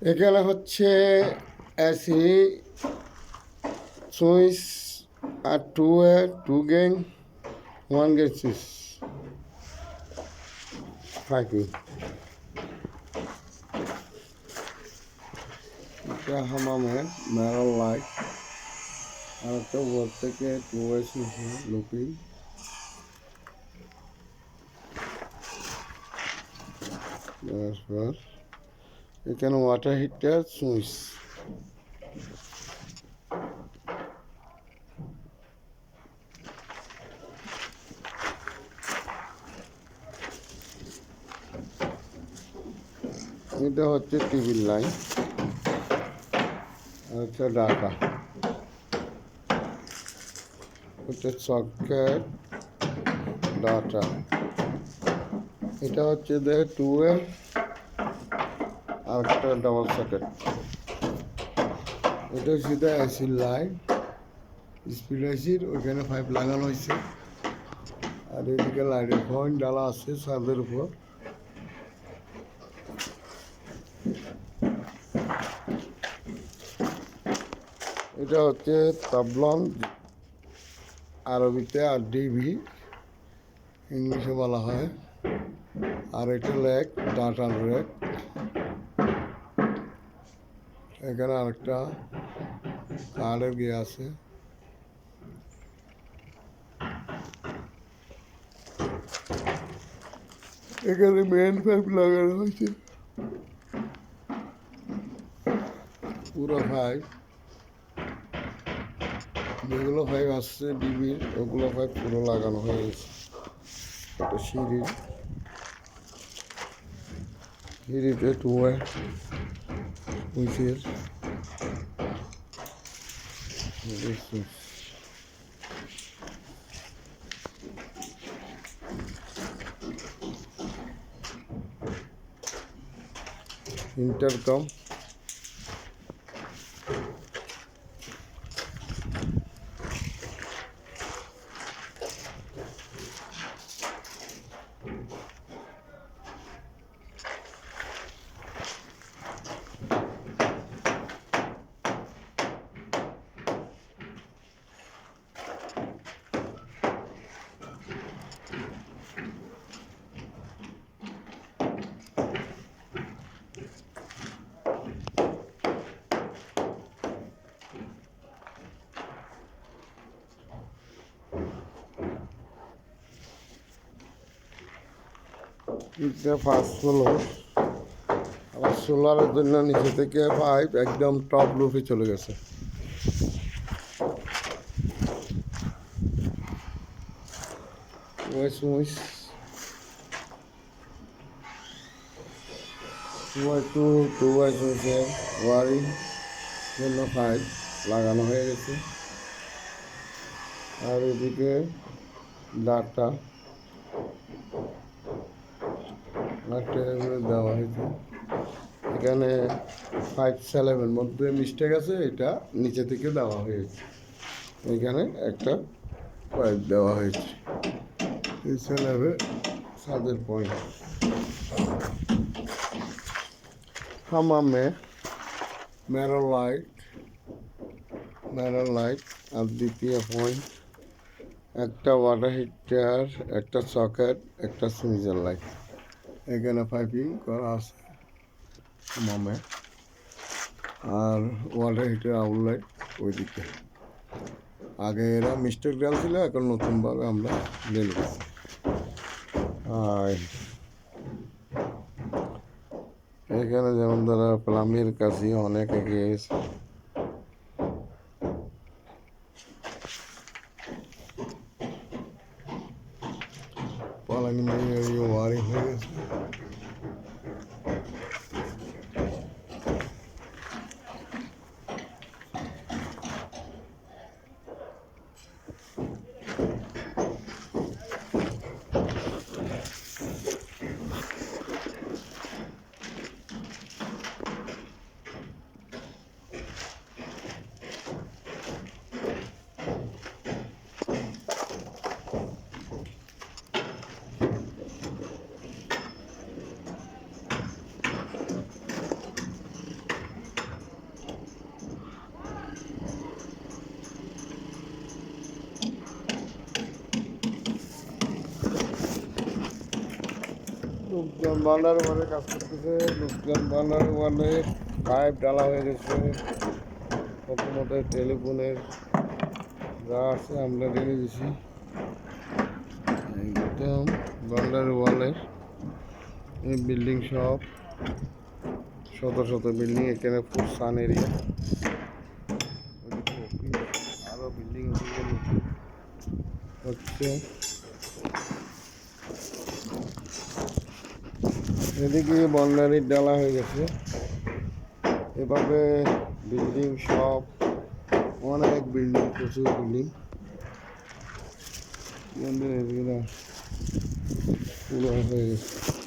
এখানে হচ্ছে AC switch আর two gang one gate switch ফাইকিং এটা হামামের ম্যারল লাইট আর একটা উপর থেকে টু ওয়ে সুইচ লুকিং তারপর এখানে ওয়াটার হিটার সুইচ এটা হচ্ছে টিভির লাইন আর হচ্ছে ডাটা হচ্ছে সকেট ডাটা এটা হচ্ছে দেখে টু ওয়ে আর একটা ডাবল সকেট এটা সিধা এসির লাইন স্পিড এসির ওইখানে পাইপ লাগানো হয়েছে আর এদিকে লাইটের পয়েন্ট ডালা আছে ছাদের উপর এটা হচ্ছে তাবলন আরবিতে আর ডিবি ইংলিশে বলা হয় আর এটা লেগ ডাটার রেক এখানে আরেকটা কার্ডের গিয়ে আছে এখানে মেন পাইপ লাগানো হয়েছে পুরো পাইপ যেগুলো পাইপ আসছে ডিবির ওগুলো পাইপ পুরো লাগানো হয়ে গেছে একটা সিঁড়িতে টুয়ে উইচের ইন্টারকম এটা ফার্স্ট ফ্লোর আবার সোলারের জন্য নিচে থেকে পাইপ একদম টপ রুফে চলে গেছে সুইচ টু বাই সুইচের ওয়ারিং জন্য পাইপ লাগানো হয়ে গেছে আর এদিকে ডাটা দেওয়া হয়েছে এখানে 5 মধ্যে মিস্টেক আছে এটা নিচে থেকে দেওয়া হয়েছে এখানে একটা পাইপ দেওয়া হয়েছে এই স্যালাবে ছাদের পয়েন্ট হামামে ম্যারো লাইট আর দ্বিতীয় পয়েন্ট একটা ওয়াটার হিটার একটা সকেট একটা সুইচের লাইট এখানে পাইপিং করা আছে হামামে আর ওয়াটার হিটার আউটলাইট ওইদিকে আগে এরা মিস্টেক ডাল ছিল এখন নতুনভাবে আমরা ঢেলে গেছি আর এখানে যেমন ধরো প্লামের কাছে অনেক এগিয়ে গেছে পালানি ওয়ারিং হয়ে গেছে লোকজন বান্ডার ওয়ালে কাজ করতেছে, লোকজন বান্ডার ওয়ালে পাইপ ডালা হয়ে গেছে, প্রথমত টেলিফোনের যা আছে আমরা রেখে দিছি একদম বান্ডার ওয়ালের এই বিল্ডিং সব শত শত বিল্ডিং, এখানে ফুল সান এরিয়া, আরো বিল্ডিং হচ্ছে। এদিকে বন্ডারির ডালা হয়ে গেছে, এভাবে বিল্ডিং সব অনেক বিল্ডিং, প্রচুর বিল্ডিং পুরো হয়ে গেছে।